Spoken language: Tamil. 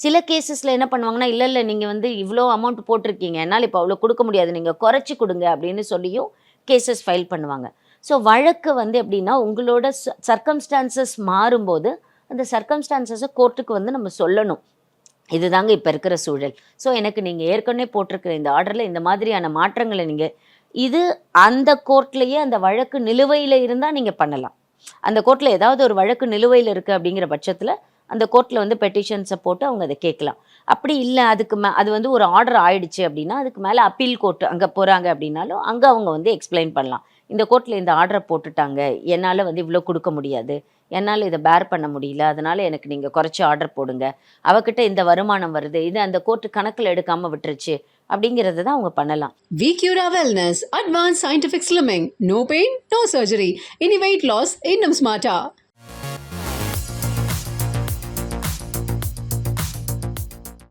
சில கேஸஸில் என்ன பண்ணுவாங்கன்னா, இல்ல நீங்கள் வந்து இவ்வளோ அமௌண்ட் போட்டிருக்கீங்க. என்னால இப்போ அவ்வளோ குடுக்க முடியாது. நீங்க குறைச்சு குடுங்க அப்படின்னு சொல்லியும் கேஸஸ் ஃபைல் பண்ணுவாங்க. ஸோ வழக்கு வந்து எப்படின்னா, உங்களோட சர்க்கம்ஸ்டான்சஸ் மாறும்போது, அந்த சர்க்கம்ஸ்டான்சஸ கோர்ட்டுக்கு வந்து நம்ம சொல்லணும். இதுதாங்க இப்ப இருக்கிற சூழல். ஸோ எனக்கு நீங்க ஏற்கனவே போட்டிருக்கிற இந்த ஆர்டர்ல இந்த மாதிரியான மாற்றங்கள நீங்க இது அந்த கோர்ட்லயே அந்த வழக்கு நிலுவையில இருந்தா நீங்க பண்ணலாம். அந்த கோர்ட்ல ஏதாவது ஒரு வழக்கு நிலுவையில இருக்கு அப்படிங்கிற பட்சத்தில, அந்த கோர்ட்ல வந்து பெட்டிஷன்ஸ போட்டு அவங்க அத கேட்கலாம். அப்படி இல்ல அதுக்கு அது வந்து ஒரு ஆர்டர் ஆயிடுச்சு அப்படின்னா, அதுக்கு மேல அப்பீல் கோர்ட் அங்க போறாங்க அப்படின்னாலும், அங்க அவங்க வந்து எக்ஸ்ப்ளைன் பண்ணலாம். இந்த கோர்ட்ல இந்த ஆர்டர போட்டுட்டாங்க. என்னால வந்து இவ்ளோ குடுக்க முடியாது. என்னால இத பேர் பண்ண முடியல. அதனால எனக்கு நீங்க குறைச்சு ஆர்டர் போடுங்க. அவகிட்ட இந்த வருமானம் வருது. இது அந்த கோர்ட் கணக்குல எடுக்காம விட்டுருச்சு. அப்படிங்கிறத தான் அவங்க பண்ணலாம். VQRA Wellness, Advanced Scientific Slimming. No pain, no surgery. Any weight loss, இன்னும் smarter.